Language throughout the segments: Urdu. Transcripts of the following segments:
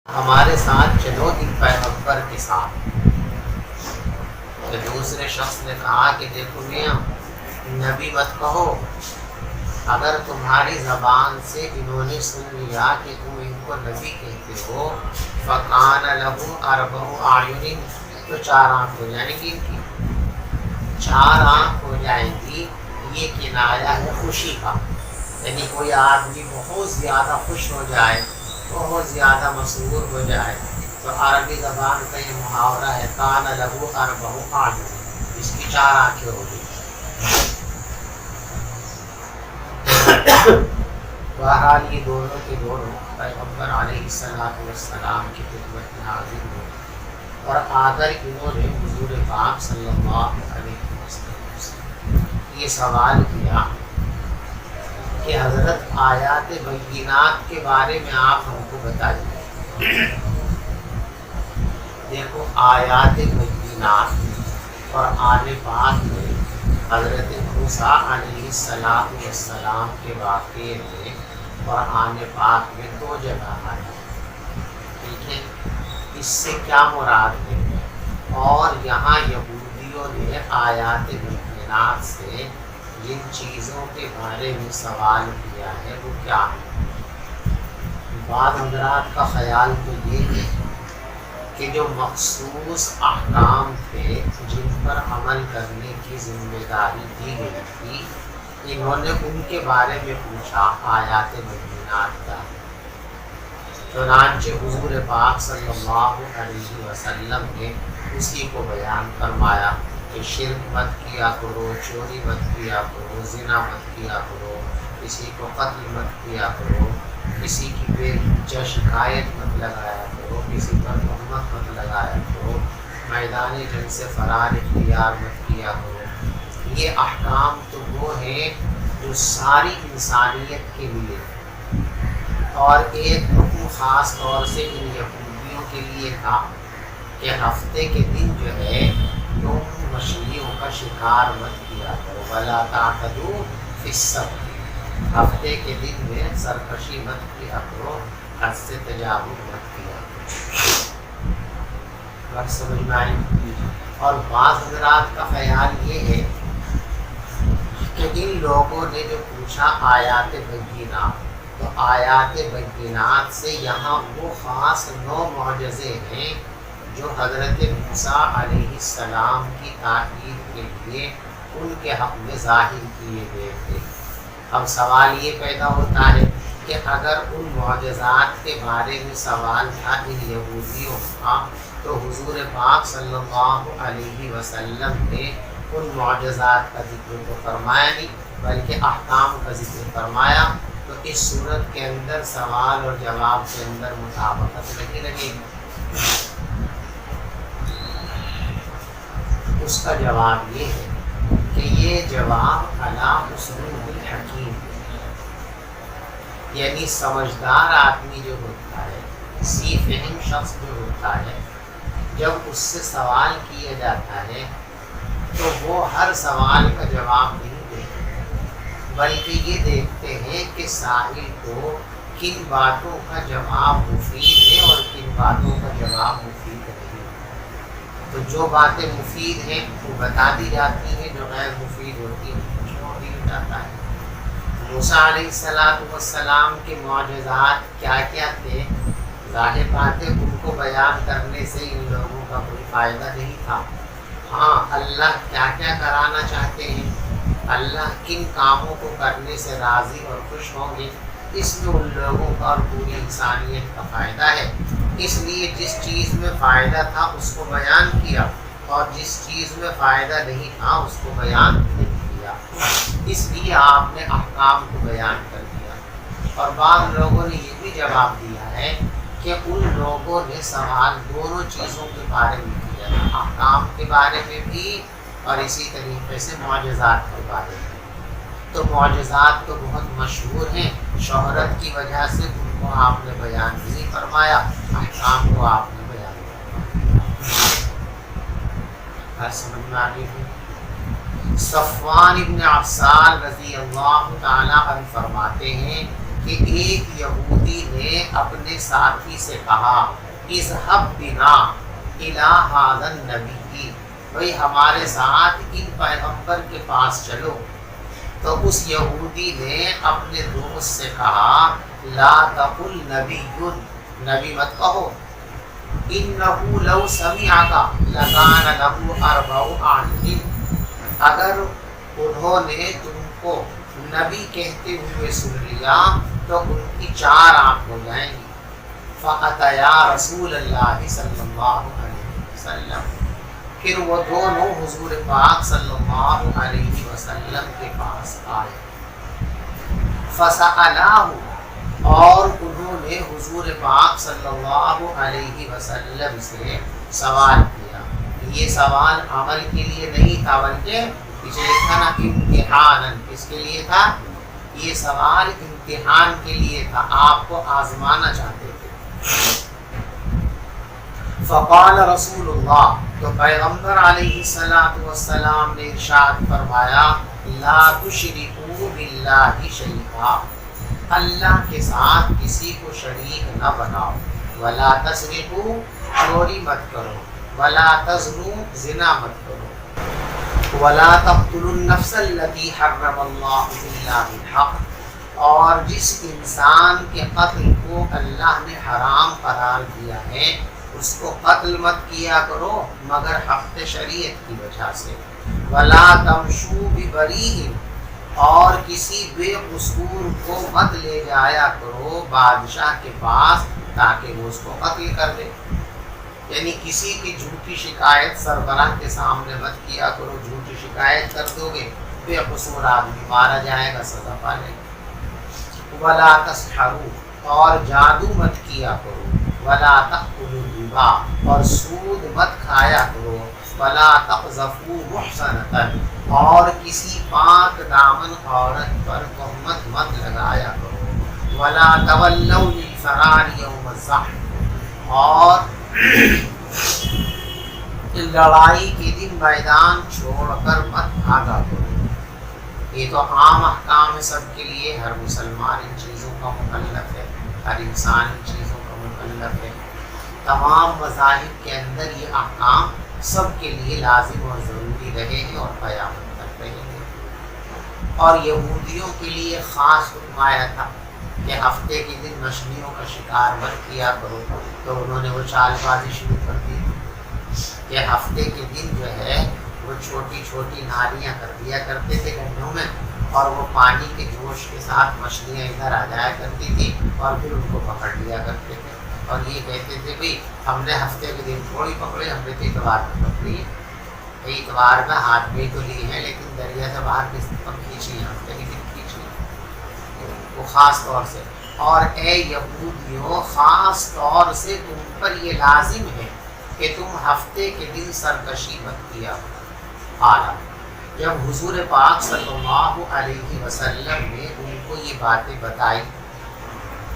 ہمارے ساتھ چلو ان پیغمبر کے ساتھ۔ تو دوسرے شخص نے کہا کہ دیکھو میاں، نبی مت کہو، اگر تمہاری زبان سے انہوں نے سن لیا کہ تم ان کو نبی کہتے ہو، فَقَانَ لَهُ أَرْبَعُ أَعْيُنٍ، تو 4 آنکھ ہو جائیں گی، ان کی 4 آنکھ ہو جائیں گی۔ یہ کنایا ہے خوشی کا، یعنی کوئی آدمی بہت زیادہ خوش ہو جائے، بہت زیادہ مسرور ہو جائے، تو عربی زبان کا یہ محاورہ ہے کان لہو اربع اعین، اس کی 4 آنکھیں ہوگی۔ بہرحال یہ دونوں کے دونوں پیغمبر علیہ السلام کی خدمت میں حاضر ہوئے اور آ کر انہوں نے حضور پاک صلی اللہ علیہ وسلم سے یہ سوال کیا کہ حضرت آیات بینات کے بارے میں آپ ہم کو بتائیے۔ دیکھو آیات بینات قرآن پاک میں حضرت موسیٰ علیہ السلام کے واقعے میں قرآن پاک میں 2 جگہ آیا، ٹھیک ہے، اس سے کیا مراد ہے؟ اور یہاں یہودیوں نے آیات بینات سے جن چیزوں کے بارے میں سوال کیا ہے وہ کیا ہے؟ بعض حضرات کا خیال تو یہ ہے کہ جو مخصوص احکام تھے جن پر عمل کرنے کی ذمہ داری دی گئی تھی، انہوں نے ان کے بارے میں پوچھا آیات بینات کا۔ چنانچہ حضور پاک صلی اللہ علیہ وسلم نے اسی کو بیان فرمایا کہ شرک مت کیا کرو، چوری مت کیا کرو، زنا مت کیا کرو، کسی کو قتل مت کیا کرو، کسی کی بے وجہ شکایت مت لگایا کرو، کسی پر تہمت مت لگایا کرو، میدان جنگ سے فرار اختیار مت کیا کرو۔ یہ احکام تو وہ ہیں جو ساری انسانیت کے لیے، اور ایک حکم خاص طور سے ان یہودیوں کے لیے تھا کہ ہفتے کے دن جو ہے تم مچھلیوں کا شکار مت کیا کرو، وَلَا تَعْتَدُوا فِي السَّبْتِ، ہفتے کے دن میں سرکشی مت کیا کرو، حد سے تجاوز مت کیا کرو۔ بات سمجھ میں آئی؟ اور بعض حضرات کا خیال یہ ہے کہ ان لوگوں نے جو پوچھا آیات بینات، تو آیات بینات سے یہاں وہ خاص 9 معجزے ہیں جو حضرت موسیٰ علیہ السلام کی تائید کے لیے ان کے حق میں ظاہر کیے گئے تھے۔ اب سوال یہ پیدا ہوتا ہے کہ اگر ان معجزات کے بارے میں سوال تھا ان یہودیوں کا، تو حضور پاک صلی اللہ علیہ وسلم نے ان معجزات کا ذکر تو فرمایا نہیں بلکہ احکام کا ذکر فرمایا، تو اس صورت کے اندر سوال اور جواب کے اندر مطابقت نہیں رہے گی۔ اس کا جواب یہ ہے کہ یہ جواب علی اسلوب الحکیم، یعنی سمجھدار آدمی جو ہوتا ہے، ذی فہم شخص جو ہوتا ہے، جب اس سے سوال کیا جاتا ہے تو وہ ہر سوال کا جواب نہیں دیتے، بلکہ یہ دیکھتے ہیں کہ سائل کو کن باتوں کا جواب مفید ہے اور کن باتوں کا جواب مفید نہیں۔ تو جو باتیں مفید ہیں وہ بتا دی جاتی ہیں، جو غیر مفید ہوتی ہیں وہ چھوڑ دیا جاتا ہے۔ موسیٰ علیہ السلام کے معجزات کیا کیا تھے؟ ظاہر بات ہے ان کو بیان کرنے سے ان لوگوں کا کوئی فائدہ نہیں تھا۔ ہاں، اللہ کیا کیا کرانا چاہتے ہیں، اللہ کن کاموں کو کرنے سے راضی اور خوش ہوں گے، اس میں ان لوگوں کا اور پوری انسانیت کا فائدہ ہے۔ اس لیے جس چیز میں فائدہ تھا اس کو بیان کیا، اور جس چیز میں فائدہ نہیں تھا اس کو بیان نہیں کیا، اس لیے آپ نے احکام کو بیان کر دیا۔ اور بعض لوگوں نے یہ بھی جواب دیا ہے کہ ان لوگوں نے سوال دونوں چیزوں کے بارے میں کیا تھا، احکام کے بارے میں بھی اور اسی طریقے سے معجزات کے بارے میں۔ تو معجزات تو بہت مشہور ہیں، شہرت کی وجہ سے ان کو آپ نے بیان نہیں فرمایا، احکام کو آپ نے بیان فرمایا۔ بات سمجھ میں آ گئی ہے؟ صفوان ابن عفصال رضی اللہ تعالی عنہ فرماتے ہیں کہ ایک یہودی نے اپنے ساتھی سے کہا اذهب بنا الی ھذا النبی، بھئی ہمارے ساتھ ان پیغمبر کے پاس چلو۔ تو اس یہودی نے اپنے دوست سے کہا لا تقل نبی، نبی مت کہو، انہ لو سمعک لکان لہ اربع اعین، اگر انہوں نے تم کو نبی کہتے ہوئے سن لیا تو ان کی 4 آنکھ ہو جائیں گی۔ فأتیا رسول اللہ صلی اللہ علیہ وسلم، پھر وہ دونوں حضور پاک صلی اللہ علیہ وسلم کے پاس آئے۔ فسألاه، اور انہوں نے حضور پاک صلی اللہ علیہ وسلم سے سوال کیا۔ یہ سوال عمل کے لیے نہیں تھا بلکہ پچھلے تھا نا امتحان، کس کے لیے تھا؟ یہ سوال امتحان کے لیے تھا، آپ کو آزمانا چاہتے تھے۔ فقال رسول اللہ، تو پیغمبر علیہ السلام نے ارشاد فرمایا لا تشرکوا باللہ شیئا، اللہ کے ساتھ کسی کو شریک نہ بناؤ، ولا تسرقوا، چوری مت کرو، ولا تزنوا، زنا مت کرو، ولا تقتلوا النفس التي حرم اللہ الا بالحق، اور جس انسان کے قتل کو اللہ نے حرام قرار دیا ہے اس کو قتل مت کیا کرو مگر حق شریعت کی وجہ سے، ولا تمشوا ببریء، اور کسی بے قصور کو مت لے جایا کرو بادشاہ کے پاس تاکہ وہ اس کو قتل کر دے، یعنی کسی کی جھوٹی شکایت سربراہ کے سامنے مت کیا کرو، جھوٹی شکایت کر دو گے بے قصور آدمی مارا جائے گا، سزا پالے گا۔ ولا تسحروا، اور جادو مت کیا کرو، ولا تأکلوا الربا، اور سود مت کھایا کرو، ولا تقذفوا محصنۃ، اور کسی پاک دامن عورت پر تہمت مت لگایا کرو، ولا تولوا للفرار یوم الزحف، اور لڑائی کے دن میدان چھوڑ کر مت بھاگا کرو۔ یہ تو عام احکام ہے سب کے لیے، ہر مسلمان ان چیزوں کا مکلف ہے، ہر انسان ان چیزوں کا مکلف ہے، تمام مذاہب کے اندر یہ احکام سب کے لیے لازم اور ضروری رہے ہیں اور قیامت تک رہیں گے۔ اور یہودیوں کے لیے خاص حکم آیا تھا کہ ہفتے کے دن مچھلیوں کا شکار مت کیا کرو، تو انہوں نے وہ چال بازی شروع کر دی کہ ہفتے کے دن جو ہے وہ چھوٹی چھوٹی نالیاں کر دیا کرتے تھے گڈھوں میں، اور وہ پانی کے جوش کے ساتھ مچھلیاں ادھر آ جایا کرتی تھی اور پھر ان کو پکڑ لیا کرتے تھے، اور یہ کہتے تھے بھئی ہم نے ہفتے کے دن تھوڑی پکڑے، ہم نے تو اتوار میں پکڑی ہے، اتوار میں ہاتھ میں تو لی ہے لیکن دریا سے باہر کس پر کھینچی ہے، ہفتے کے دن کھینچی وہ خاص طور سے۔ اور اے یہودیوں، خاص طور سے تم پر یہ لازم ہے کہ تم ہفتے کے دن سرکشی مت کیا کرو۔ جب حضور پاک صلی اللہ علیہ وسلم نے ان کو یہ باتیں بتائی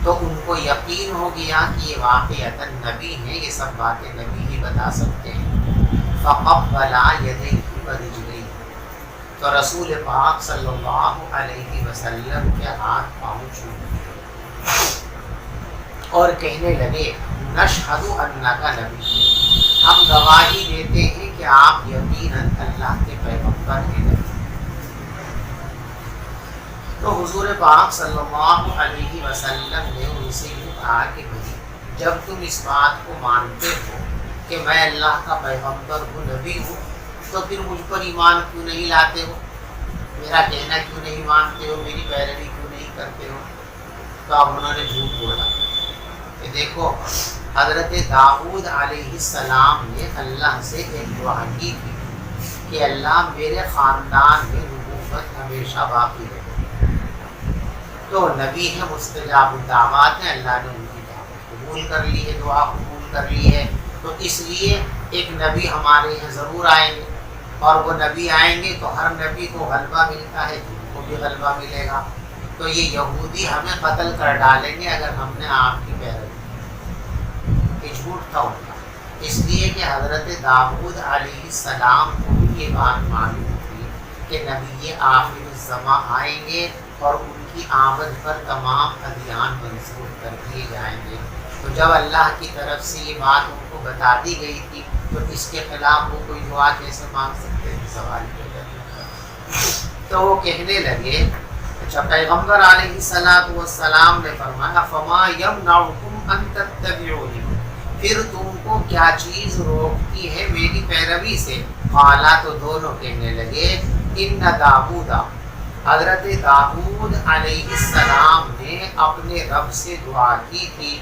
تو ان کو یقین ہو گیا کہ یہ واقعتاً نبی ہیں، یہ سب باتیں نبی ہی بتا سکتے ہیں۔ فقبلا یدیہ ورجلیہ، تو رسول پاک صلی اللہ علیہ وسلم کے ہاتھ پاؤں چھوئے اور کہنے لگے نشہد انک نبی، ہم گواہی دیتے ہیں کہ آپ یقیناً اللہ کے پیغمبر ہیں۔ تو حضور پاک صلی اللہ علیہ وسلم نے ان سے یہ کہا کہ بھائی جب تم اس بات کو مانتے ہو کہ میں اللہ کا پیغمبر ہوں، نبی ہوں، تو پھر مجھ پر ایمان کیوں نہیں لاتے ہو؟ میرا کہنا کیوں نہیں مانتے ہو؟ میری پیروی کیوں نہیں کرتے ہو؟ تو اب انہوں نے جھوٹ بولا کہ دیکھو حضرت داؤد علیہ السلام نے اللہ سے ایک دعا کی تھی کہ اللہ میرے خاندان میں نبوت ہمیشہ باقی رہے، تو نبی ہے، مستجاب الدعوات ہیں، اللہ نے ان کی دعوت قبول کر لی ہے، دعا قبول کر لی ہے، تو اس لیے ایک نبی ہمارے یہاں ضرور آئیں گے، اور وہ نبی آئیں گے تو ہر نبی کو غلبہ ملتا ہے، ان کو بھی غلبہ ملے گا، تو یہ یہودی ہمیں قتل کر ڈالیں گے اگر ہم نے آپ کی پیروی۔ یہ جھوٹ تھا ان کا، اس لیے کہ حضرت داؤد علیہ السلام کو بھی یہ بات معلوم تھی کہ نبی آخر الزماں آئیں گے اور ان کی آمد پر تمام ادیان منسوخ کر دیے جائیں گے۔ تو جب اللہ کی طرف سے یہ بات ان کو بتا دی گئی تھی تو اس کے خلاف وہ کوئی دعا کیسے مانگ سکتے ہیں؟ سوال پیدا ہوتا۔ تو وہ کہنے لگے، اچھا پیغمبر علیہ الصلوۃ والسلام نے فرمایا فما یمنعکم ان تتبعونی، پھر تم کو کیا چیز روکتی ہے میری پیروی سے؟ قالا، تو دونوں کہنے لگے ان داؤد، حضرت داؤد علیہ السلام نے اپنے رب سے دعا کی تھی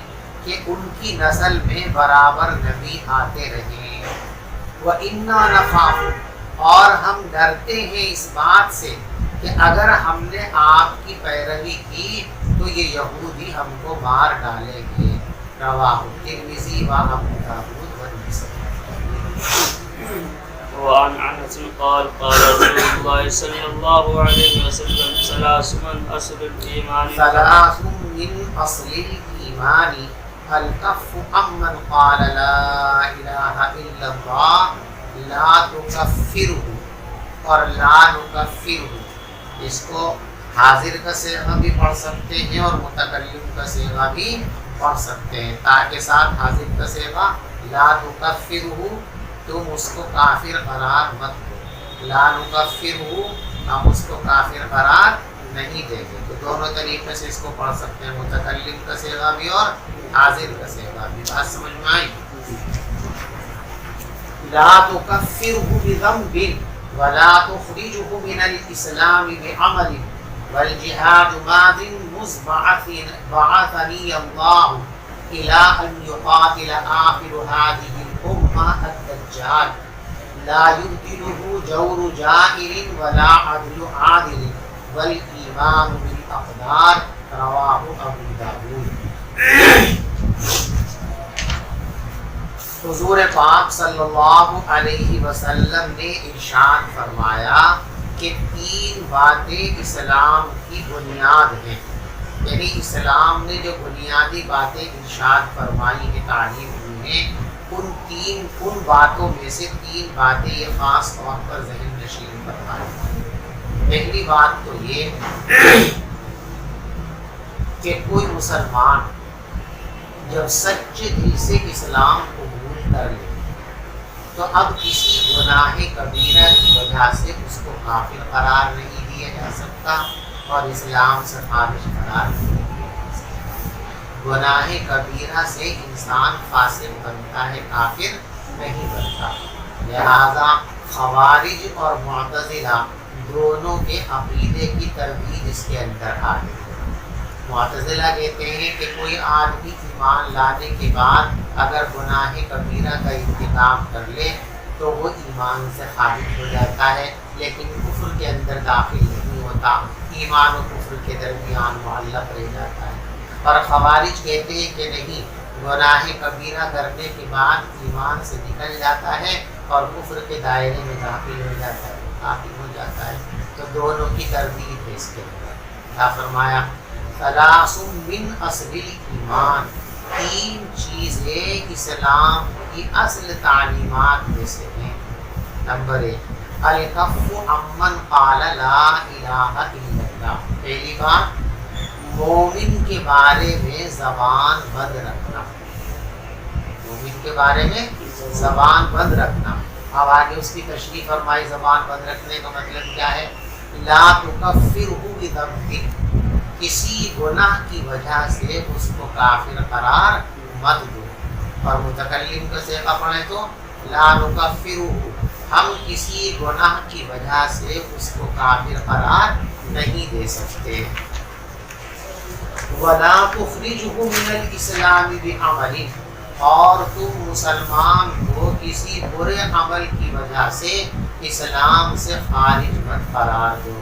کہ ان کی نسل میں برابر نبی آتے رہیں۔ وَإِنَّا نَخَافُ، اور ہم ڈرتے ہیں اس بات سے کہ اگر ہم نے آپ کی پیروی کی تو یہ یہودی ہم کو مار ڈالیں گے۔ رواہ ترمذی و ابو داؤد والنسائی۔ وعن انس قال قال رسول الله صلى الله عليه وسلم ثلاث من اصل الايمان الكف عمن قال لا الہ الا اللہ لا تکفرہ، اور لا نکفرہ اس کو حاضر کا صیغہ بھی پڑھ سکتے ہیں اور متکلم کا صیغہ بھی پڑھ سکتے ہیں۔ تاکہ ساتھ حاضر کا صیغہ لا تکفرہ، تم اس کو کافر قرار مت دو، لا نکفرہ ہم اس کو کافر قرار نہیں دیں گے۔ تو دونوں طریقے سے اس کو پڑھ سکتے ہیں، متکلم کا صیغہ بھی اور حاضر کا صیغہ بھی۔ بات سمجھ میں آئی؟ لا تکفرہ بذنب ولا تخرجہ من الاسلام بعمل والجہاد ماض مذ بعثنی اللہ الى ان يقاتل آخر هذه الامة الدجال لا يبدله جور جائر ولا عدل عادل والایمان بالاقدار۔ رواہ ابو داؤد۔ حضور پاک صلی اللہ علیہ وسلم نے ارشاد فرمایا کہ تین باتیں اسلام کی بنیاد ہیں، یعنی اسلام نے جو بنیادی باتیں ارشاد فرمائی ہیں، تعلیم ہوئی ہیں، ان باتوں میں سے تین باتیں یہ خاص طور پر ذہن نشین فرمائی۔ پہلی بات تو یہ کہ کوئی مسلمان جب سچے دل سے اسلام قبول کر لے تو اب کسی گناہ کبیرہ کی وجہ سے اس کو کافر قرار نہیں دیا جا سکتا اور اسلام سے خارج قرار نہیں دیا جا سکتا۔ گناہ کبیرہ سے انسان فاسق بنتا ہے، کافر نہیں بنتا۔ لہذا خوارج اور معتزلہ دونوں کے عقیدے کی تردید اس کے اندر آ گئی۔ معتزلہ کہتے ہیں کہ کوئی آدمی ایمان لانے کے بعد اگر گناہ کبیرہ کا ارتکاب کر لے تو وہ ایمان سے خارج ہو جاتا ہے، لیکن کفر کے اندر داخل نہیں ہوتا، ایمان و کفر کے درمیان معلق رہ جاتا ہے۔ اور خوارج کہتے ہیں کہ نہیں، گناہ کبیرہ کرنے کے بعد ایمان سے نکل جاتا ہے اور کفر کے دائرے میں داخل ہو جاتا ہے، داخل ہو جاتا ہے۔ تو دونوں کی تردید ہے اس کے اندر۔ کیا فرمایا؟ ثلاث من اصل ایمان، تین چیزیں اسلام کی اصل تعلیمات میں سے ہیں۔ نمبر 1 الکف عمن قال لا الہ الا اللہ، پہلی بات مومن کے بارے میں زبان بند رکھنا، مومن کے بارے میں زبان بند رکھنا۔ اب آگے اس کی تشریح فرمائی، زبان بند رکھنے کا مطلب کیا ہے؟ لا تکفرہ بذنب، کسی گناہ کی وجہ سے اس کو کافر قرار مت دو۔ اور متکلم کا صیغہ پڑھیں تو لا نکفرہ، ہم کسی گناہ کی وجہ سے اس کو کافر قرار نہیں دے سکتے۔ ولا تخرجہ من الاسلام بعمل، اور تم مسلمان کو کسی برے عمل کی وجہ سے اسلام سے خارج مت قرار دو۔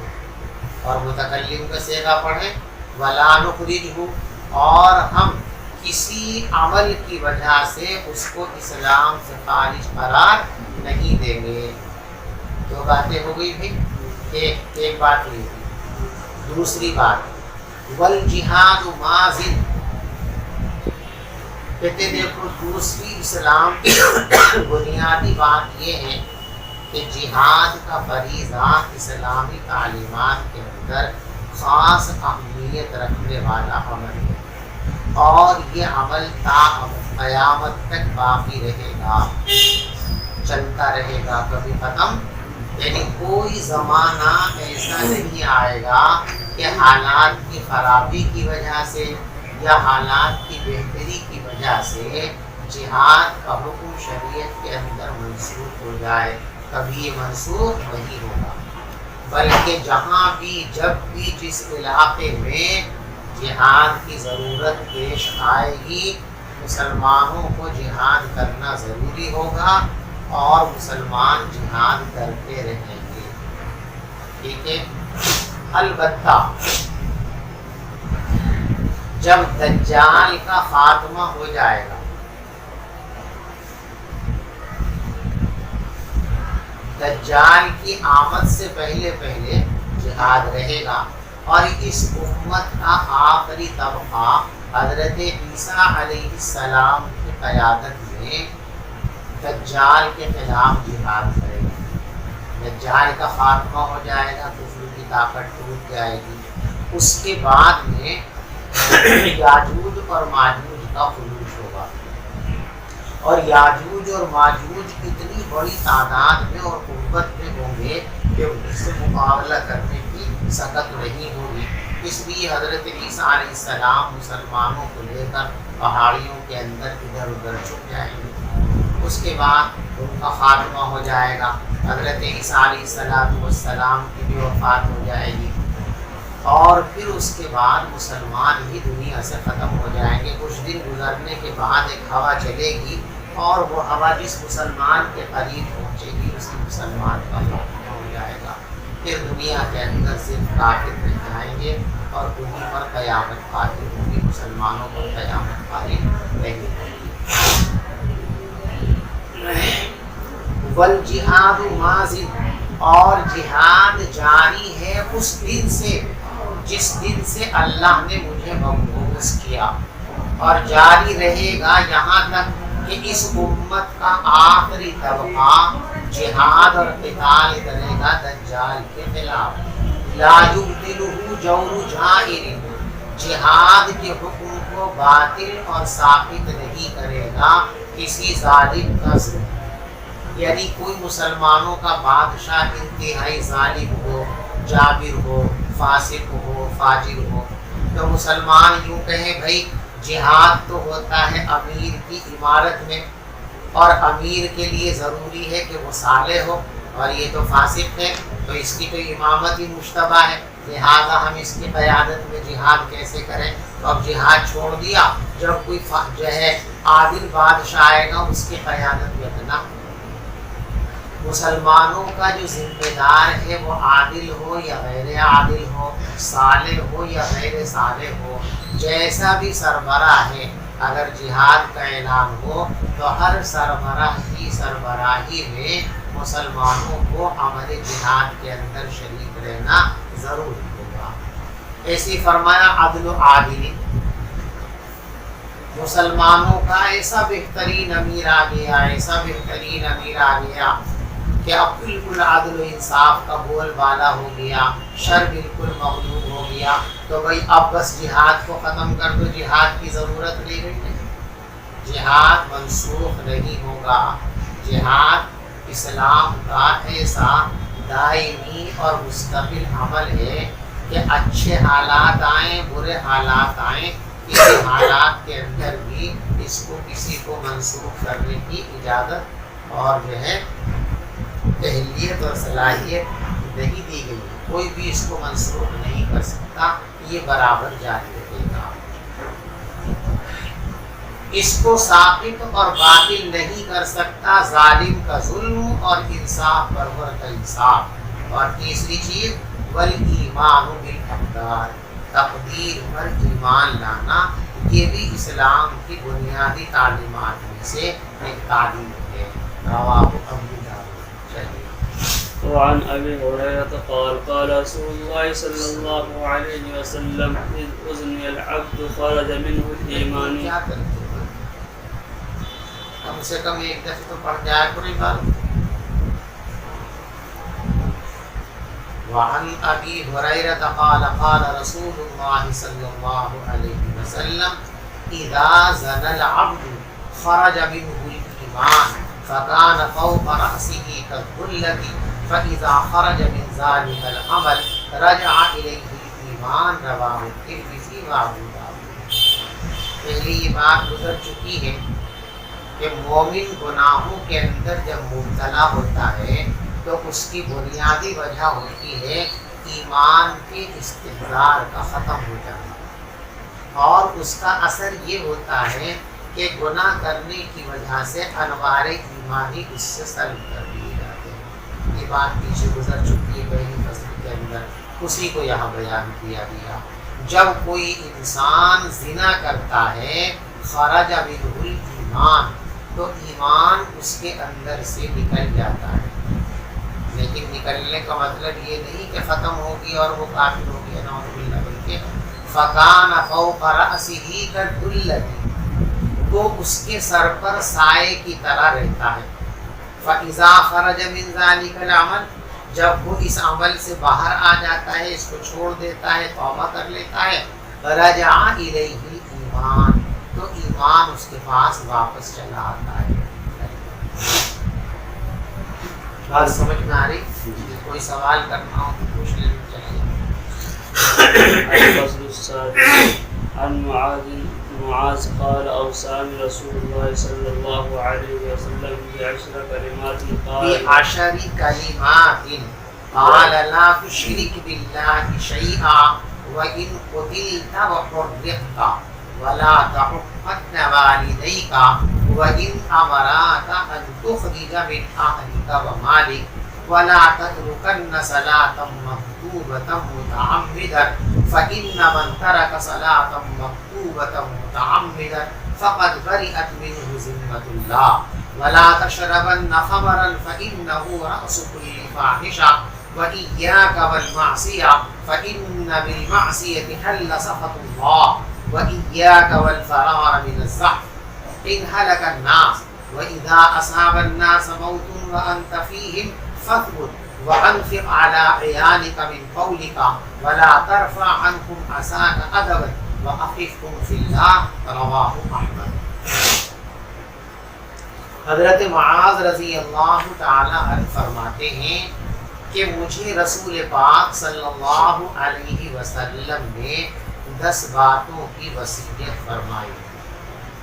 اور متکلم کا صیغہ پڑھیں ولا نخرجہ، اور ہم کسی عمل کی وجہ سے اس کو اسلام سے خارج قرار نہیں دیں گے۔ دو باتیں ہو گئی بھی، ایک بات یہ تھی۔ دوسری بات والجہاد ماض، کہتے دیکھو دوسری اسلام کی بنیادی بات یہ ہے کہ جہاد کا فریضہ اسلامی تعلیمات کے اندر خاص اہمیت رکھنے والا عمل ہے، اور یہ عمل تا قیامت تک باقی رہے گا، چلتا رہے گا، کبھی ختم، یعنی کوئی زمانہ ایسا نہیں آئے گا کہ حالات کی خرابی کی وجہ سے یا حالات کی بہتری کی وجہ سے جہاد کا حکم شریعت کے اندر منسوخ ہو جائے، کبھی یہ منسوخ نہیں ہوگا، بلکہ جہاں بھی جب بھی جس علاقے میں جہاد کی ضرورت پیش آئے گی مسلمانوں کو جہاد کرنا ضروری ہوگا اور مسلمان جہاد کرتے رہیں گے، ٹھیک ہے۔ البتہ جب دجال کا خاتمہ ہو جائے گا، دجال کی آمد سے پہلے پہلے جہاد رہے گا، اور اس امت کا آخری طبقہ حضرت عیسیٰ علیہ السلام کی قیادت میں دجال کے خلاف جہاد کرے گا، دجال کا خاتمہ ہو جائے گا، کفر کی طاقت ٹوٹ جائے گی، اس کے بعد میں یاجوج اور ماجوج کا خروج ہوگا، اور یاجوج اور ماجوج اتنی بڑی تعداد میں اور قوت میں ہوں گے کہ ان سے مقابلہ کرنے کی سخت نہیں ہوگی، اس لیے حضرت عیسیٰ علیہ السلام مسلمانوں کو لے کر پہاڑیوں کے اندر ادھر ادھر چھپ جائیں گے، اس کے بعد ان کا خاتمہ ہو جائے گا، حضرت عیسیٰ علیہ السلام کی بھی وفات ہو جائے گی، اور پھر اس کے بعد مسلمان ہی دنیا سے ختم ہو جائیں گے۔ کچھ دن گزرنے کے بعد ایک ہوا چلے گی، اور وہ ہوا جس مسلمان کے قریب پہنچے گی اسی مسلمان کا خاتمہ ہو جائے گا، پھر دنیا کے اندر صرف کافر رہ جائیں گے، اور انہیں پر قیامت قائم ہوگی، مسلمانوں پر قیامت قائم نہیں ہوگی۔ والجہاد ماضٍ، اور جہاد جاری ہے اس دن سے جس دن سے اللہ نے مجھے مبعوث کیا، اور جاری رہے گا یہاں تک کہ اس امت کا آخری طبقہ جہاد اور قتال کرے گا دجال کے خلاف۔ لا یبطلہ جور جائر، جہاد کے حکم کو باطل اور ثابت نہیں کرے گا کسی ظالم کا ظلم، یعنی کوئی مسلمانوں کا بادشاہ انتہائی ظالم ہو، جابر ہو، فاسق ہو، فاجر ہو، تو مسلمان یوں کہیں بھائی جہاد تو ہوتا ہے امیر کی عمارت میں، اور امیر کے لیے ضروری ہے کہ وہ صالح ہو، اور یہ تو فاسق ہے تو اس کی تو امامت ہی مشتبہ ہے، لہذا ہم اس کی قیادت میں جہاد کیسے کریں؟ تو اب جہاد چھوڑ دیا، جب کوئی جو ہے عادل بادشاہ آئے گا اس کی قیادت میں بنا، مسلمانوں کا جو ذمہ دار ہے وہ عادل ہو یا غیر عادل ہو، صالح ہو یا غیر صالح ہو، جیسا بھی سربراہ ہے، اگر جہاد کا اعلان ہو تو ہر سربراہ کی سربراہی میں مسلمانوں کو عمل جہاد کے اندر شریک رہنا ضروری ہوگا۔ ایسی فرمایا عدل و عادل، مسلمانوں کا ایسا بہترین امیر آ گیا، ایسا بہترین امیر آ گیا کہ اب بالکل عدل و انصاف کا بول بالا ہو گیا، شر بالکل مغلوب ہو گیا، تو بھائی اب بس جہاد کو ختم کر دو، جہاد کی ضرورت نہیں رہی، جہاد منسوخ نہیں ہوگا، جہاد اسلام کا ایسا دائمی اور مستقل عمل ہے کہ اچھے حالات آئیں برے حالات آئیں، کسی حالات کے اندر بھی اس کو کسی کو منسوخ کرنے کی اجازت اور جو ہے اہلیت اور صلاحیت نہیں دی گئی، کوئی بھی اس کو منسوخ نہیں کر سکتا، یہ برابر جاری رہے گا۔ اس کو ثابت اور باطل نہیں کر سکتا ظالم کا ظلم اور انصاف پرور کا انصاف۔ اور تیسری چیز والایمان بالاقدار، تقدیر پر ایمان لانا، یہ بھی اسلام کی بنیادی تعلیمات میں سے ایک تعلیم ہے۔ رواہ ابو داؤد۔ چلیے۔ وعن ابي هريره قال قال رسول الله صلى الله عليه وسلم اذ اذني العبد خرج منه الايمان۔ کیا کرتے ہیں؟ کم سے کم ایک دفعہ تو پڑھ جائے پوری بات۔ وعن ابی ہریرہ قال قال رسول اللہ صلی اللہ علیہ وسلم اذا زنى العبد خرج منه الایمان فكان فوق رأسه كالظلة فإذا خرج من ذلك العمل رجع إليه الإيمان رواه الترمذی وابو داؤد۔ پہلی یہ بات گزر چکی ہے کہ مومن گناہوں کے اندر جب مبتلا ہوتا ہے تو اس کی بنیادی وجہ ہوتی ہے ایمان کے استحضار کا ختم ہو جانا، اور اس کا اثر یہ ہوتا ہے کہ گناہ کرنے کی وجہ سے انوار ایمانی اس سے سلب کر دیے جاتے ہیں۔ یہ بات پیچھے گزر چکی ہے پہلی فصل کے اندر، اسی کو یہاں بیان کیا گیا۔ جب کوئی انسان زنا کرتا ہے خرج منہ الایمان، تو ایمان اس کے اندر سے نکل جاتا ہے، لیکن نکلنے کا مطلب یہ نہیں کہ ختم ہوگی اور وہ کافر ہو گیا، نعوذ باللہ، بلکہ فکان فوق رأسہ کالظلۃ، تو اس کے سر پر سائے کی طرح رہتا ہے۔ فَإِذَا خَرَجَ مِنْ ذَلِكَ الْعَمَلِ، جب وہ اس عمل سے باہر آ جاتا ہے، اس کو چھوڑ دیتا ہے، توبہ کر لیتا ہے، رَجَعَ إِلَيْهِ الْإِيمَانُ، تو ایمان اس کے پاس واپس چلا آتا ہے۔ بات سمجھ میں آ رہی؟ کوئی سوال کرنا ہو تو پوچھ لینا چاہیے۔ الفصل السادس عن معاذ قال اوصاني رسول الله صلى الله عليه وسلم بعشر كلمات بعشر كلمات قال لا تشرك بالله شيئا وإن قتلت وحرقت ولا تعقن والديك وإن أمراك أن تخرج من أهلك ومالك ولا تتركن صلاة مكتوبة متعمدا فإن من ترك صلاة مكتوبة متعمدا فقد برئت منه ذمة الله ولا تشربن خمرا فإنه رأس كل فاحشة وإياك والمعصية فإن بالمعصية حل سخط الله وإياك والفرار من الزحف إن هلك الناس وإذا أصاب الناس موت وأنت فيهم فاثبت وأنفق على عيالك من قولك ولا ترفع عنكم عصاك أدبا وأخفهم في الله رواه أحمد۔ حضرت معاذ رضی اللہ تعالی عنہ فرماتے ہیں کہ مجھے رسول پاک صلی اللہ علیہ وسلم نے 10 باتوں کی وصیت فرمائی،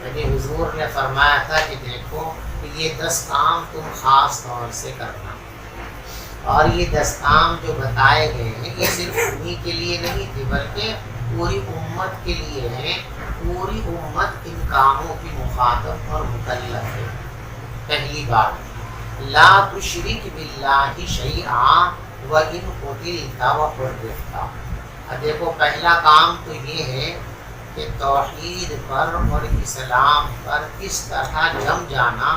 یعنی حضور نے فرمایا تھا کہ دیکھو یہ 10 کام تم خاص طور سے کرنا، اور یہ 10 کام جو بتائے گئے ہیں یہ صرف انہی کے لیے نہیں تھے بلکہ پوری امت کے لیے ہیں، پوری امت ان کاموں کی مخاطب اور مکلف ہے۔ پہلی بات لا تشرک باللہ شیئا وإن قتلت وحرقت۔ دیکھو پہلا کام تو یہ ہے کہ توحید پر اور اسلام پر اس طرح جم جانا،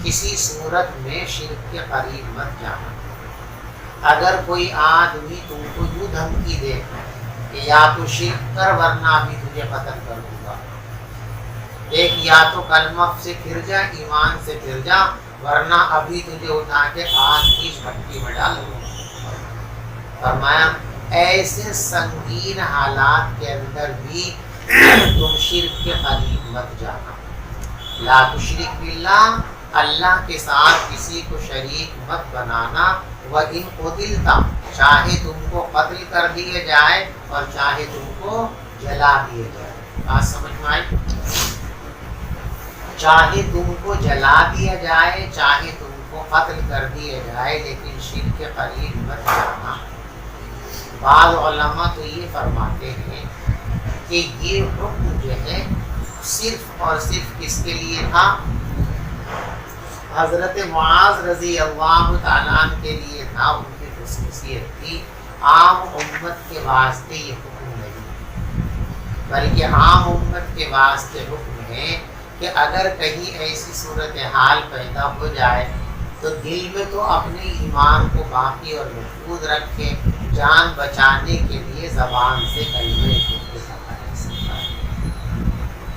کسی صورت میں شرک کے قریب مت جانا۔ اگر کوئی آدمی تم کو یوں دھمکی دے کہ یا تو شرک کر ورنہ بھی تجھے قتل کر دوں گا، ایک یا تو کلمہ سے پھر جا، ایمان سے پھر جا، ورنہ ابھی تجھے اٹھا کے آگ کی بھٹی میں ڈال دوں گا۔ فرمایا ایسے سنگین حالات کے اندر بھی تم شرک کے قریب مت جانا۔ لا تشرک باللہ، اللہ کے ساتھ کسی کو شریک مت بنانا، وَإِن قُتِلْتَ، چاہے تم کو قتل کر دیے جائے اور چاہے تم کو جلا دیے جائے۔ بات سمجھ میں آئی؟ چاہے تم کو جلا دیا جائے، چاہے تم کو قتل کر دیے جائے، لیکن شرک کے قریب مت جانا۔ بعض علماء تو یہ فرماتے ہیں کہ یہ حکم جو ہے صرف اور صرف کس کے لیے تھا؟ حضرت معاذ رضی اللہ تعالیٰ عنہ کے لیے تھا، ان کی خصوصیت تھی۔ عام امت کے واسطے یہ حکم نہیں، بلکہ عام امت کے واسطے حکم ہے کہ اگر کہیں ایسی صورتحال پیدا ہو جائے تو دل میں تو اپنے ایمان کو باقی اور محفوظ رکھے، جان بچانے کے لیے زبان سے کلمہ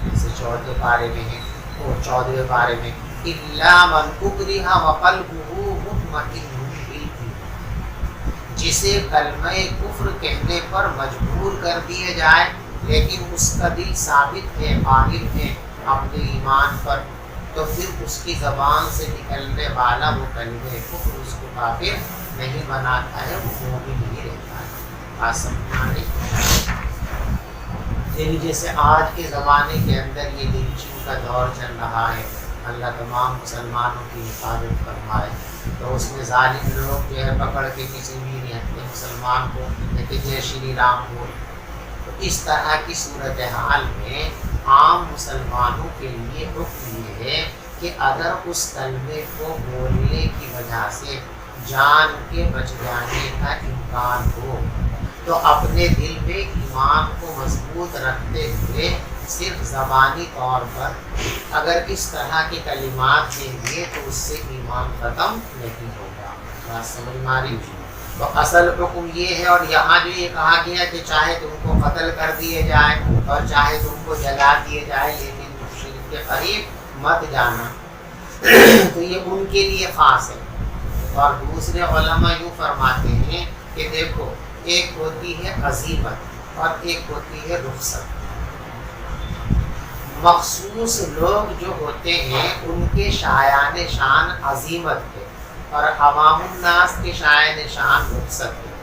جیسے 14 پارے میں ہے، وہ 14 پارے میں اِلَّا مَنْ أُكْرِهَ وَقَلْبُهُ مُطْمَئِنٌّ بِالْإِيمَانِ، جسے کلمہ کفر کہنے پر مجبور کر دیا جائے لیکن اس کا دل ثابت ہے، قائم ہے اپنے ایمان پر، تو پھر اس کی زبان سے نکلنے والا وہ کلمہ کفر اس کو کافر نہیں بناتا ہے، وہ مومن ہی رہتا ہے۔ بات سمجھانے یعنی جیسے آج کے زمانے کے اندر یہ لنچنگ کا دور چل رہا ہے، اللہ تمام مسلمانوں کی حفاظت فرمائے، تو اس میں ظالم لوگ جو ہے پکڑ کے کسی بھی نہتے مسلمان کو کہ جے شری رام بول، تو اس طرح کی صورتحال میں عام مسلمانوں کے لیے حکم یہ ہے کہ اگر اس کلمے کو بولنے کی وجہ سے جان کے بچ جانے کا امکان ہو تو اپنے دل میں ایمان کو مضبوط رکھتے ہوئے صرف زبانی طور پر اگر اس طرح کے کلمات دیں گے تو اس سے ایمان ختم نہیں ہوگا۔ بات سمجھ میں آ رہی؟ تو اصل حکم یہ ہے، اور یہاں جو یہ کہا گیا کہ چاہے تم کو قتل کر دیے جائے اور چاہے تم کو جلا دیے جائے لیکن شرک کے قریب مت جانا، تو یہ ان کے لیے خاص ہے۔ اور دوسرے علماء یوں فرماتے ہیں کہ دیکھو ایک ہوتی ہے عزیمت اور ایک ہوتی ہے رخصت۔ مخصوص لوگ جو ہوتے ہیں ان کے شایان شان عزیمت ہے اور عوام الناس کے شایان شان رخصت ہے۔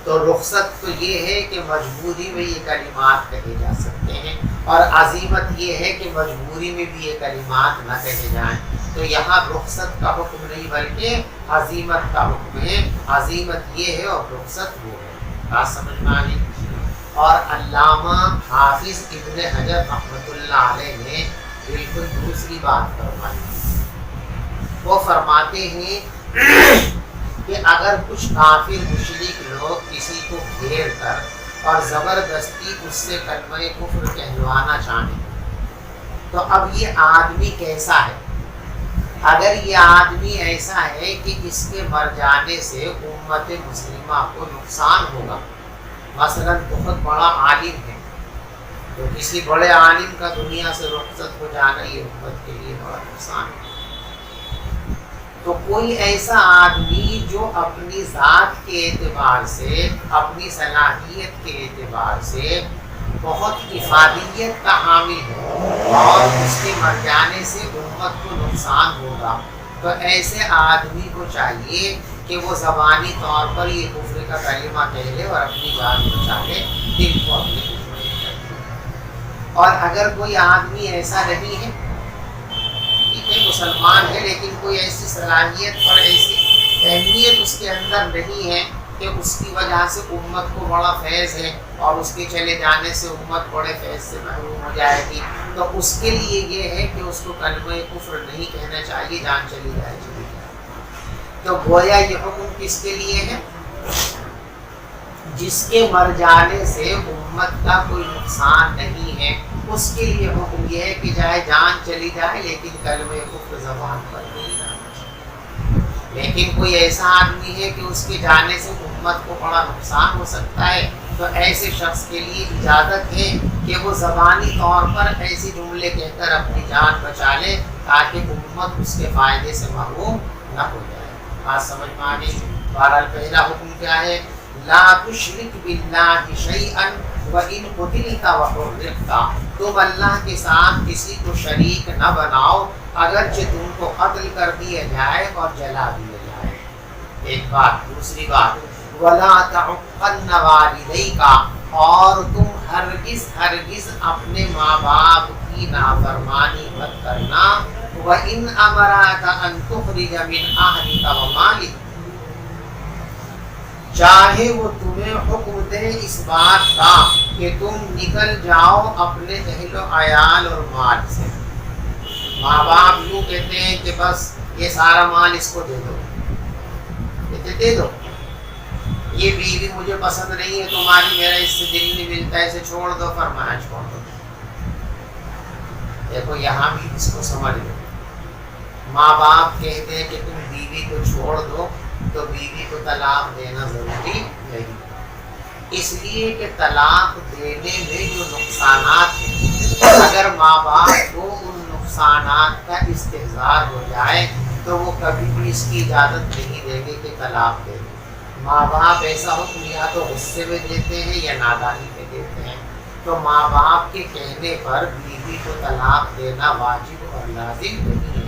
تو رخصت تو یہ ہے کہ مجبوری میں یہ کلمات کہے جا سکتے ہیں، اور عزیمت یہ ہے کہ مجبوری میں بھی یہ کلمات نہ کہے جائیں۔ تو یہاں رخصت کا حکم نہیں بلکہ عزیمت کا حکم ہے، عزیمت یہ ہے اور رخصت وہ ہے۔ بات سمجھ میں آئی؟ اور علامہ حافظ ابن حجر رحمۃ اللہ علیہ نے بالکل دوسری بات فرمائی۔ وہ فرماتے ہیں کہ اگر کچھ کافر مشرک لوگ کسی کو گھیر کر اور زبردستی اس سے کلمہ کفر کہلوانا چاہیں تو اب یہ آدمی کیسا ہے؟ اگر یہ آدمی ایسا ہے کہ اس کے مر جانے سے امت مسلمہ کو نقصان ہوگا، مثلا بہت بڑا عالم ہے تو کسی بڑے عالم کا دنیا سے رخصت ہو جانا یہ امت کے لیے بڑا نقصان ہے، تو کوئی ایسا آدمی جو اپنی ذات کے اعتبار سے اپنی صلاحیت کے اعتبار سے بہت افادیت کا حامل ہے اور اس کے مر جانے سے امت کو نقصان ہوگا، تو ایسے آدمی کو چاہیے کہ وہ زبانی طور پر یہ کفر کا کلمہ کہہ لے اور اپنی جان بچا لے، دل کو اپنے کفر میں کر دے۔ اور اگر کوئی آدمی ایسا نہیں ہے، ٹھیک ہے مسلمان ہے لیکن کوئی ایسی صلاحیت اور ایسی اہمیت اس کے اندر نہیں ہے کہ اس کی وجہ سے امت کو بڑا فیض ہے اور اس کے چلے جانے سے امت بڑے فیض سے محروم ہو جائے گی، تو اس کے لیے یہ ہے کہ اس کو کلمہ کفر نہیں کہنا چاہیے، جان چلی جائے چلی جائے۔ تو گویا یہ حکم کس کے لیے ہے؟ جس کے مر جانے سے امت کا کوئی نقصان نہیں ہے، اس کے لیے حکم یہ ہے کہ چاہے جان چلی جائے لیکن کلمہ کفر زبان پر نہیں لانا۔ لیکن کوئی ایسا آدمی ہے کہ اس کے جانے سے امت کو بڑا نقصان ہو سکتا ہے، تو ایسے شخص کے لیے اجازت ہے کہ وہ زبانی طور پر ایسی جملے کہہ کر اپنی جان بچا لے تاکہ امت اس کے فائدے سے محروم نہ ہو جائے۔ بات سمجھ میں آ گئی؟ بہرحال پہلا حکم کیا ہے؟ لا تشرک باللہ شیئا وَإِن قُتِلْتَ وَحُرِّقْتَ، تم اللہ کے ساتھ کسی کو شریک نہ بناؤ اگرچہ تم کو قتل کر دیا جائے اور جلا دیا جائے۔ ایک بات۔ دوسری بات، وَلَا تَعُقَّنَّ وَالِدَيْكَ، اور تم ہرگز اپنے ماں باپ کی نافرمانی مت کرنا۔ وَإِنْ أَمَرَاكَ أَن تُخْرِجَ مِنْ أَهْلِكَ وَمَالِكَ، چاہے وہ تمہیں حکم دے اس بات کا کہ تم نکل جاؤ اپنے اہل و عیال اور مال سے۔ ماں باپ یوں کہتے ہیں کہ بس یہ سارا مال اس کو دے دو، کہتے دے دو، یہ بیوی مجھے پسند نہیں ہے تمہاری، میرا اس سے دل نہیں ملتا ہے، اسے چھوڑ دو، فرمایا چھوڑ دو۔ دیکھو یہاں بھی اس کو سمجھ لو، ماں باپ کہتے ہیں کہ تم بیوی کو چھوڑ دو تو بیوی کو طلاق دینا ضروری نہیں، اس لیے کہ طلاق دینے میں جو نقصانات ہیں اگر ماں باپ کو ان نقصانات کا استحضار ہو جائے تو وہ کبھی بھی اس کی اجازت نہیں دیں گے کہ طلاق دے دیں۔ ماں باپ ایسا حکم یا تو غصے میں دیتے ہیں یا نادانی میں دیتے ہیں، تو ماں باپ کے کہنے پر بیوی کو طلاق دینا واجب اور لازم نہیں ہے۔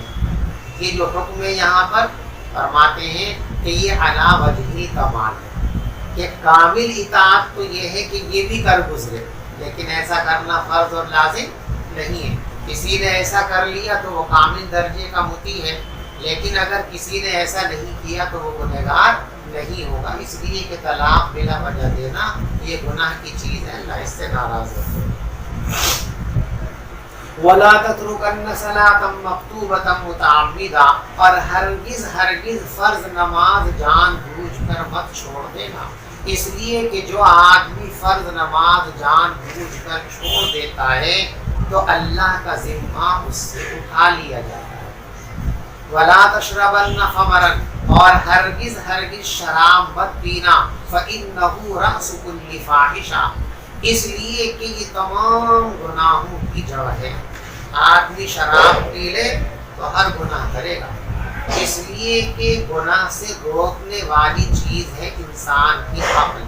یہ جو حکم ہے یہاں پر فرماتے ہیں کہ یہ علی وجہ کمال ہے، کہ کامل اطاعت تو یہ ہے کہ یہ بھی کر گزرے، لیکن ایسا کرنا فرض اور لازم نہیں ہے۔ کسی نے ایسا کر لیا تو وہ کامل درجے کا مطیع ہے، لیکن اگر کسی نے ایسا نہیں کیا تو وہ گنہگار نہیں ہوگا، اس لیے کہ طلاق بلا وجہ دینا یہ گناہ کی چیز ہے، اللہ اس سے ناراض ہوتا ہے۔ وَلَا تَتْرُكَنَّ صَلَاةً مَكْتُوبَةً مُتَعَمِّدًا، اور ہرگز فرض نماز جان بوجھ کر مت چھوڑ دینا، اس لیے کہ جو آدمی فرض نماز جان بوجھ کر چھوڑ دیتا ہے تو اللہ کا ذمہ اس سے اٹھا لیا جاتا ہے۔ وَلَا تَشْرَبَنَّ خَمْرًا، اور ہرگز شراب مت پینا، فَإِنَّهُ رَأْسُ كُلِّ فَاحِشَةٍ، اس لیے کہ یہ تمام گناہوں کی جڑ ہے۔ آدمی شراب پی لے تو ہر گناہ کرے گا، اس لیے کہ گناہ سے روکنے والی چیز ہے انسان کی عقل۔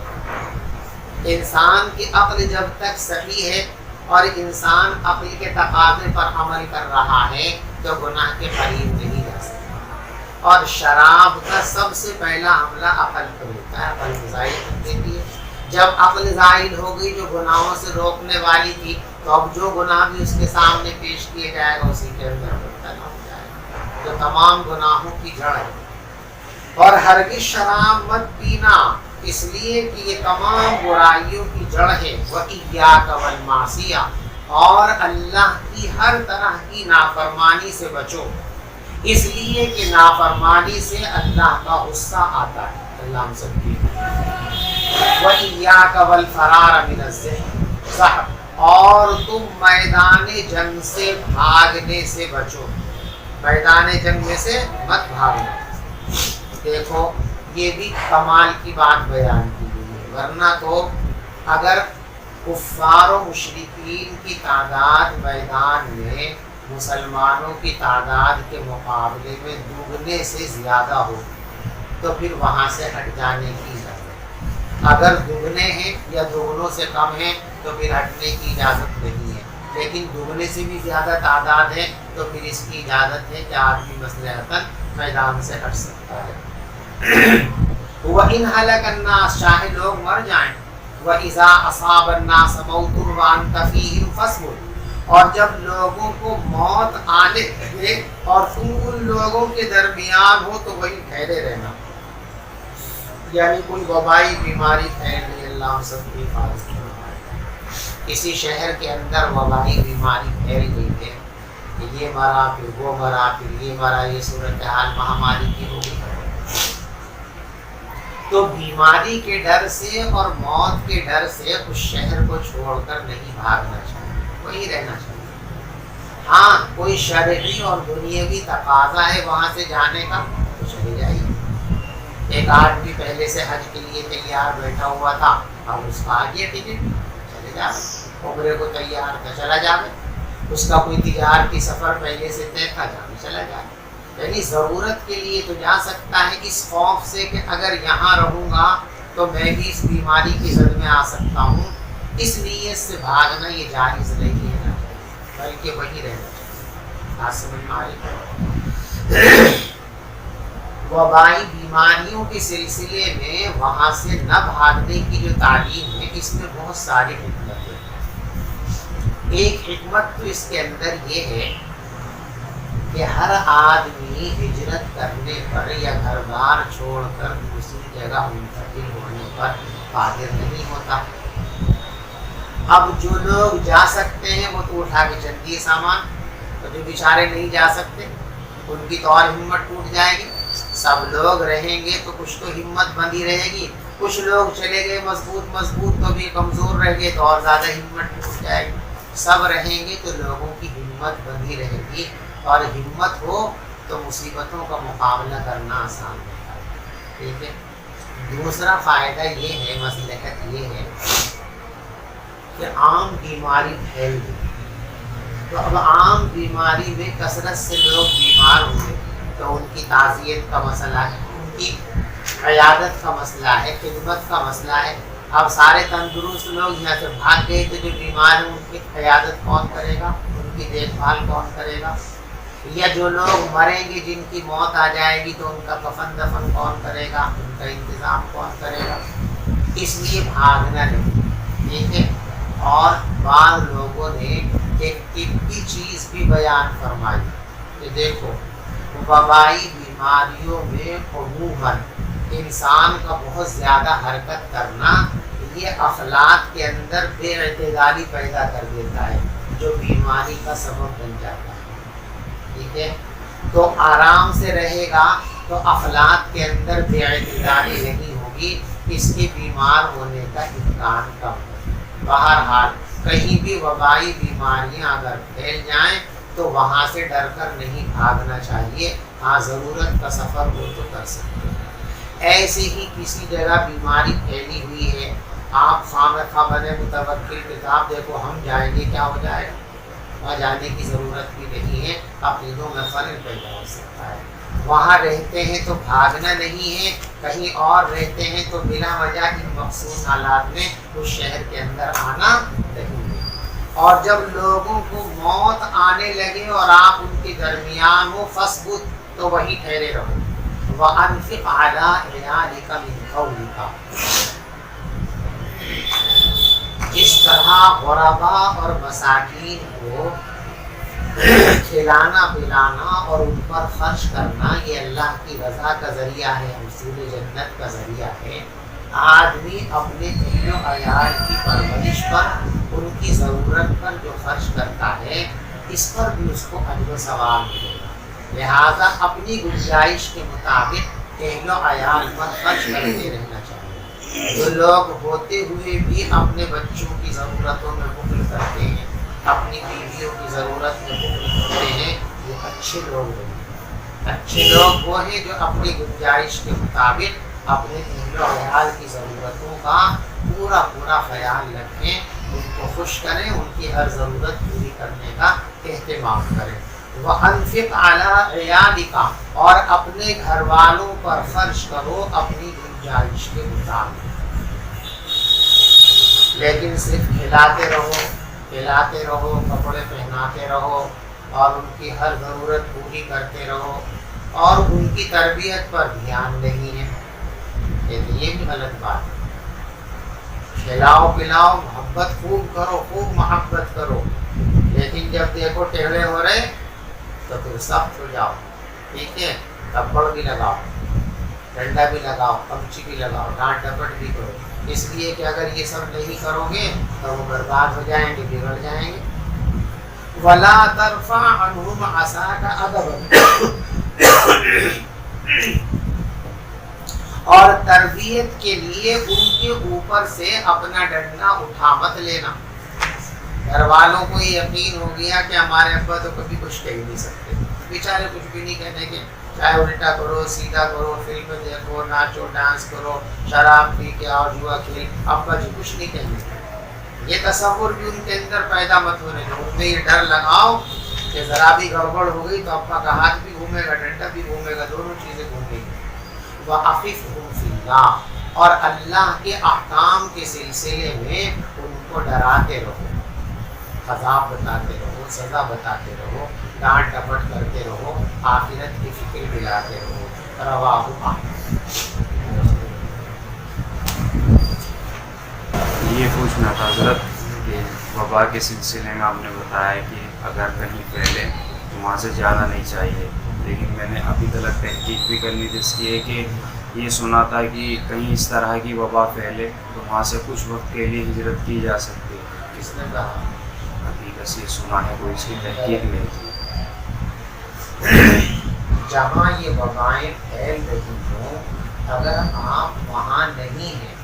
انسان کی عقل جب تک صحیح ہے اور انسان عقل کے تقاضے پر عمل کر رہا ہے تو گناہ کے قریب نہیں جا سکتا، اور شراب کا سب سے پہلا حملہ عقل پر ہوتا ہے، عقل ظاہر کر دیتی ہے۔ جب عقل ظاہر ہو گئی جو گناہوں سے روکنے والی تھی، تو اب جو گناہ بھی اس کے سامنے پیش کیے جائے گا اسی کے اندر مبتلا ہو جائے گا، جو تمام گناہوں کی جڑ ہے۔ اور ہرگز شراب مت پینا، اس لیے کہ یہ تمام برائیوں کی جڑ ہے۔ وَإِيَّاكَ وَالْمَعْصِيَةَ، اور اللہ کی ہر طرح کی نافرمانی سے بچو، اس لیے کہ نافرمانی سے اللہ کا غصہ آتا ہے۔ اللہ ہم سب کی وَإِيَّاكَ وَالْفَرَارَ مِنَ الزَّحْفِ، اور تم میدان جنگ سے بھاگنے سے بچو، میدان جنگ میں سے مت بھاگنا۔ دیکھو یہ بھی کمال کی بات بیان کی گئی ہے، ورنہ تو اگر کفار و مشرکین کی تعداد میدان میں مسلمانوں کی تعداد کے مقابلے میں دوگنے سے زیادہ ہو تو پھر وہاں سے ہٹ جانے کی اجازت ہے۔ اگر دوگنے ہیں یا دوگنوں سے کم ہیں تو پھر ہٹنے کی اجازت نہیں ہے، لیکن دوگنے سے بھی زیادہ تعداد ہے تو پھر اس کی اجازت ہے کہ آدمی مصلحتاً میدان سے ہٹ سکتا ہے۔ وَإِنْ هَلَكَ النَّاسُ، چاہے لوگ مر جائیں، وَإِذَا أَصَابَ النَّاسَ مَوْتٌ وَأَنْتَ فِيهِمْ فَاصْبِرْ، اور جب لوگوں کو موت آنے لگے اور تم ان لوگوں کے درمیان ہو تو وہی ٹھہرے رہنا، یعنی کوئی وبائی بیماری پھیل رہی، اللہ ہم سب کی حفاظت فرمائے۔ کسی شہر کے اندر وبائی بیماری پھیل گئی ہے کہ یہ مرا پھر وہ مرا پھر یہ مرا، یہ صورتحال مہاماری کی ہو گئی، تو بیماری کے ڈر سے اور موت کے ڈر سے اس شہر کو چھوڑ کر نہیں بھاگنا چاہیے، وہی رہنا چاہیے۔ ہاں کوئی شرعی اور دنیاوی تقاضا ہے وہاں سے جانے کا تو چلے جائیے۔ ایک آدمی پہلے سے حج کے لیے تیار بیٹھا ہوا تھا، اب اس کا آ گیا ٹکٹ، چلے جائے، عمرے کو تیار تھا چلا جائے، اس کا کوئی تجارتی سفر پہلے سے طے تھا جانے چلا جائے، یعنی ضرورت کے لیے تو جا سکتا ہے، اس خوف سے کہ اگر یہاں رہوں گا تو میں بھی اس بیماری کی زد میں آ سکتا ہوں، اس نیت سے بھاگنا یہ جائز نہیں ہے، بلکہ وہی رہنا چاہیے۔ بات سمجھ میں آ رہی؟ وبائی بیماریوں کے سلسلے میں وہاں سے نہ بھاگنے کی جو تعلیم ہے، اس میں بہت ساری حکمت ہے۔ ایک حکمت تو اس کے اندر یہ ہے کہ ہر آدمی ہجرت کرنے پر یا گھر بار چھوڑ کر دوسری جگہ منتقل ہونے پر قادر نہیں ہوتا۔ اب جو لوگ جا سکتے ہیں وہ تو اٹھا کے چل دیے سامان، تو جو بیچارے نہیں جا سکتے ان کی تو اور ہمت ٹوٹ جائے گی۔ سب لوگ رہیں گے تو کچھ تو ہمت بندی رہے گی، کچھ لوگ چلے گئے مضبوط تو بھی کمزور رہ گئے تو اور زیادہ ہمت ٹوٹ جائے گی۔ سب رہیں گے تو لوگوں کی ہمت بندی رہے گی، اور ہمت ہو تو مصیبتوں کا مقابلہ کرنا آسان ہوتا ہے۔ ٹھیک ہے، دوسرا فائدہ یہ ہے، مصلحت یہ ہے کہ عام بیماری پھیل گئی، تو اب عام بیماری میں کثرت سے لوگ بیمار ہوئے تو ان کی تعزیت کا مسئلہ ہے، ان کی عیادت کا مسئلہ ہے، خدمت کا مسئلہ ہے. اب سارے تندرست لوگ یہاں سے بھاگ گئے تو جو بیمار ہیں ان کی عیادت کون کرے گا، ان کی دیکھ بھال کون کرے گا؟ یا جو لوگ مریں گے، جن کی موت آ جائے گی تو ان کا کفن دفن کون کرے گا، ان کا انتظام کون کرے گا؟ اس لیے بھاگنا نہیں. ٹھیک ہے. اور بعض لوگوں نے ایک طبی چیز بھی بیان فرمائی کہ دیکھو وبائی بیماریوں میں عموماً انسان کا بہت زیادہ حرکت کرنا یہ اخلاق کے اندر بے اعتدالی پیدا کر دیتا ہے، جو بیماری کا سبب بن جاتا ہے. ٹھیک ہے. تو آرام سے رہے گا تو اخلاق کے اندر بے اعتدالی نہیں ہوگی، اس کے بیمار ہونے کا امکان کم ہے. بہرحال کہیں بھی وبائی بیماریاں اگر پھیل جائیں تو وہاں سے ڈر کر نہیں بھاگنا چاہیے. ہاں ضرورت کا سفر ہو تو کر سکتے ہیں. ایسے ہی کسی جگہ بیماری پھیلی ہوئی ہے، آپ خواہ بنے متوکل کتاب دیکھو ہم جائیں گے کیا ہو جائے گا، وہاں جانے کی ضرورت بھی نہیں ہے. عقیدوں میں خلل پیدا ہو سکتا ہے. وہاں رہتے ہیں تو بھاگنا نہیں ہے، کہیں اور رہتے ہیں تو بلا وجہ ان مخصوص حالات میں اس شہر کے اندر آنا نہیں ہے. اور جب لوگوں کو موت آنے لگے اور آپ ان کے درمیان ہو فثبت تو وہی ٹھہرے رہو. وَأَنفِقْ عَلَىٰ عِيَالِكَ مِنْ قَوْلِكَ. جس طرح غرباء اور مساکین کو کھلانا پلانا اور ان پر خرچ کرنا یہ اللہ کی رضا کا ذریعہ ہے، حصول جنت کا ذریعہ ہے. آدمی اپنے اہل و عیال کی پرورش پر، ان کی ضرورت پر جو خرچ کرتا ہے اس پر بھی اس کو اجر و ثواب ملے گا. لہذا اپنی گنجائش کے مطابق اہل و عیال پر خرچ کرتے رہنا چاہیے. جو لوگ ہوتے ہوئے بھی اپنے بچوں کی ضرورتوں میں بخل کرتے ہیں، اپنی بیویوں کی ضرورت میں بخل کرتے ہیں، وہ اچھے لوگ نہیں ہیں. اچھے لوگ وہ ہیں جو اپنی گنجائش کے مطابق اپنے اہل و عیال کی ضرورتوں کا پورا خیال رکھیں، ان کو خوش کریں، ان کی ہر ضرورت پوری کرنے کا اہتمام کریں. وَأَنفِقْ عَلَىٰ عِيَالِكَ. اور اپنے گھر والوں پر خرچ کرو اپنی گنجائش کے مطابق. لیکن صرف کھلاتے رہو، کپڑے پہناتے رہو اور ان کی ہر ضرورت پوری کرتے رہو اور ان کی تربیت پر دھیان نہیں ہے، یہ بھی غلط بات ہے. کھلاؤ پلاؤ، محبت خوب کرو، خوب محبت کرو، لیکن جب دیکھو ٹیڑھے ہو رہے تو پھر سخت ہو جاؤ. ٹھیک ہے. تھپڑ بھی لگاؤ، ڈنڈا بھی لگاؤ، پنچی بھی لگاؤ، ڈانٹ ڈپٹ بھی کرو، اس لیے کہ اگر یہ سب نہیں کرو گے تو وہ برباد ہو جائیں گے، بگڑ جائیں گے. وَلَا تَرْفَعْ عَنْهُمْ عَصَاكَ عَدَبًا. اور تربیت کے لیے ان کے اوپر سے اپنا ڈنڈا اٹھا مت لینا. گھر والوں کو یہ یقین ہو گیا کہ ہمارے ابا تو کبھی کچھ کہہ نہیں سکتے، بیچارے کچھ بھی نہیں کہنے کے، چاہے الٹا کرو سیدھا کرو، فلم دیکھو، ناچو ڈانس کرو، شراب پی کے آؤ، جوا کھیل، ابا جی کچھ نہیں کہنے کے. یہ تصور بھی ان کے اندر پیدا مت ہونے دو. ان میں یہ ڈر لگاؤ کہ ذرا بھی گڑبڑ ہو گئی تو ابا کا ہاتھ بھی گھومے گا، ڈنڈا بھی گھومے گا، دونوں چیزیں گھومیں گی. وَأَخِفْهُمْ فِي اللَّهِ. اور اللہ کے احکام کے سلسلے میں ان کو ڈراتے رہو، عذاب بتاتے رہو، سزا بتاتے رہو، ڈانٹ ڈپٹ کرتے رہو، آخرت کی فکر دلاتے رہو. رواہ یہ پوچھنا تھا حضرت کہ وبا کے سلسلے میں آپ نے بتایا کہ اگر کہیں پھیلے تو وہاں سے جانا نہیں چاہیے، لیکن میں نے ابھی تک تحقیق بھی کرنی تھی اس کی ہے کہ یہ سنا تھا کہ کہیں اس طرح کی وبا پھیلے تو وہاں سے کچھ وقت کے لیے ہجرت کی جا سکتی ہے. کس نے کہا؟ حقیقت سے سنا ہے، کوئی اس کی تحقیق نہیں تھی. جہاں یہ وبائیں پھیل رہی ہوں اگر آپ وہاں نہیں ہیں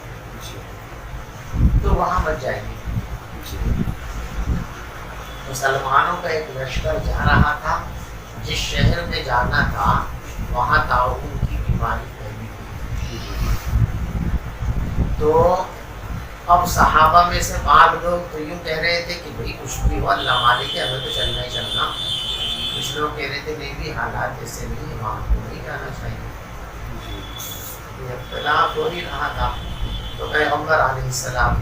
تو وہاں مت جائیں گے. مسلمانوں کا ایک لشکر جا رہا تھا، جس شہر میں جانا تھا وہاں طاعون کی بیماری پھیلی ہوئی. تو اب صحابہ میں سے بعض لوگ تو یوں کہہ رہے تھے کہ بھئی کچھ بھی ہو اللہ مالک ہے، ہمیں تو چلنا ہی چلنا. کچھ لوگ کہہ رہے تھے نہیں بھی حالات ایسے نہیں، وہاں کو نہیں جانا چاہیے. اختلاف ہو ہی رہا تھا تو پیغمبر علیہ السلام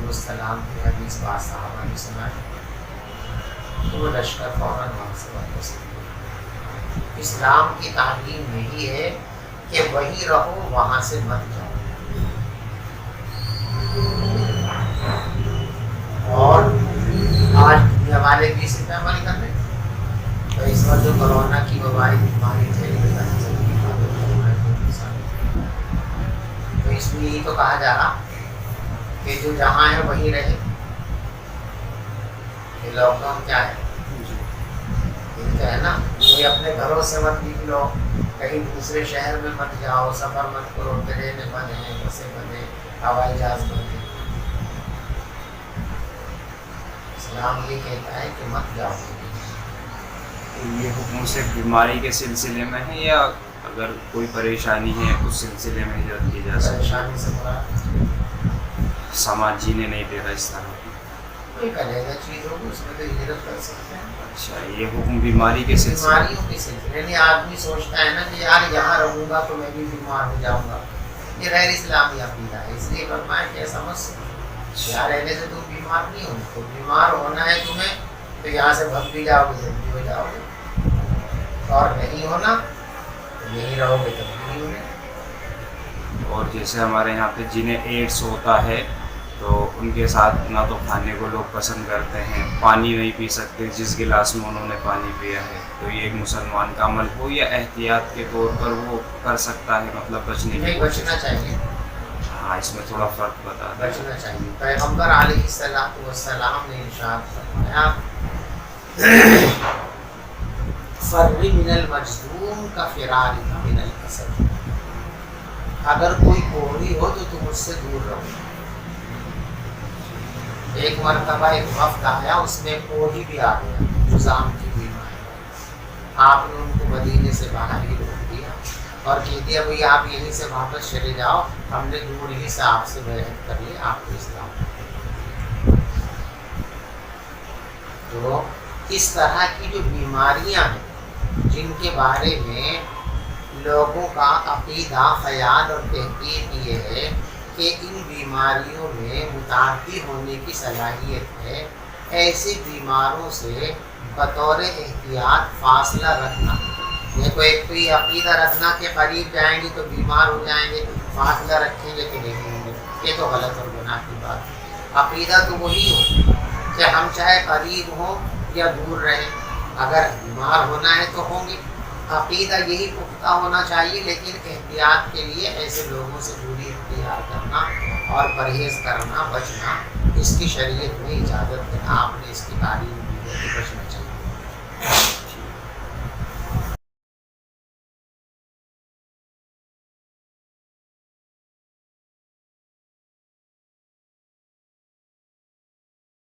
کی حدیث بات صحابہ نے سنائی تو وہ لشکر فوراً وہاں سے واپس ہو گیا۔ اسلام کی تعلیم یہی ہے کہ وہی رہو، وہاں سے مت جاؤ۔ اور آج دنیا والے بھی اسی پہ عمل کر رہے ہیں۔ تو اس وقت جو کرونا کی وبائی بیماری پھیل رہی ہے تو اس میں یہ تو کہا جا رہا کہ جو جہاں ہے وہیں رہے۔ یہ لاک ڈاؤن کیا ہے؟ یہ تو ہے نا، کوئی اپنے گھروں سے مت نکلو، کہیں دوسرے شہر میں مت جاؤ، سفر مت کرو، ٹرینیں بند ہیں، بسیں بند ہیں، ہوائی جہاز بند ہیں۔ اسلام یہ کہتا ہے کہ مت جاؤ۔ یہ حکم صرف بیماری کے سلسلے میں ہے یا اگر کوئی پریشانی ہے اس سلسلے میں ہجرت کی جا سکتی ہے؟ پریشانی سے مراد سماج جینے نہیں دے رہا اس طرح کی۔ کوئی کلیدہ چیز ہوگی اس میں تو ہجرت کر سکتے ہیں۔ اچھا، یہ حکم بیماری کے سلسلے میں؟ بیماریوں کے سلسلے یعنی آدمی سوچتا ہے نا کہ یار یہاں رہوں گا تو میں بھی بیمار ہو جاؤں گا، یہ غیر اسلامی عقیدہ ہے۔ اس لیے فرمایا کہ ایسا مت سمجھ، یہاں رہنے سے تم بیمار نہیں ہوگی، تو بیمار ہونا ہے تمہیں تو یہاں سے بھگ بھی جاؤ گے جب بھی ہو جاؤ گے، اور نہیں ہونا تو یہیں رہو گے تب بھی نہیں ہوگے۔ اور جیسے ہمارے یہاں پہ جنہیں ایڈس ہوتا ہے تو ان کے ساتھ نہ تو کھانے کو لوگ پسند کرتے ہیں، پانی نہیں پی سکتے جس گلاس میں انہوں نے پانی پیا ہے، تو یہ ایک مسلمان کا عمل ہو یا احتیاط کے طور پر وہ کر سکتا ہے، مطلب بچنے کی نہیں، کوشش؟ بچنا چاہیے، ہاں، اس میں تھوڑا فرق بتا دیں۔ بچنا چاہیے۔ پیغمبر علیہ السلام نے ارشاد فرمایا فر من المجذوم کا فرار من الاسد، اگر کوئی کوڑی ہو تو تم اس سے دور رہو۔ ایک مرتبہ ایک وفد آیا، اس میں کوڑی بھی آ گیا، جذام کی بیماری، آپ نے ان کو مدینے سے باہر ہی روک دیا اور کہہ دیا بھئی آپ یہیں سے واپس چلے جاؤ، ہم نے دور ہی سے آپ سے بیعت کر لی، آپ کو اسلام۔ تو اس طرح کی جو بیماریاں ہیں جن کے بارے میں لوگوں کا عقیدہ، خیال اور تحقیق یہ ہے کہ ان بیماریوں میں متعدی ہونے کی صلاحیت ہے، ایسے بیماروں سے بطور احتیاط فاصلہ رکھنا۔ دیکھو، ایک تو یہ عقیدہ رکھنا کہ قریب جائیں گے تو بیمار ہو جائیں گے، فاصلہ رکھیں گے کہ نہیں ہوں گے، یہ تو غلط اور گناہ کی بات ہے۔ عقیدہ تو وہی ہو کہ ہم چاہے قریب ہوں یا دور رہیں، اگر بیمار ہونا ہے تو ہوں گے۔ عقیدہ یہی پختہ ہونا چاہیے، لیکن احتیاط کے لیے ایسے لوگوں سے دوری اختیار کرنا اور پرہیز کرنا، بچنا، اس کی شریعت میں اجازت ہے، آپ نے اس کی تعریف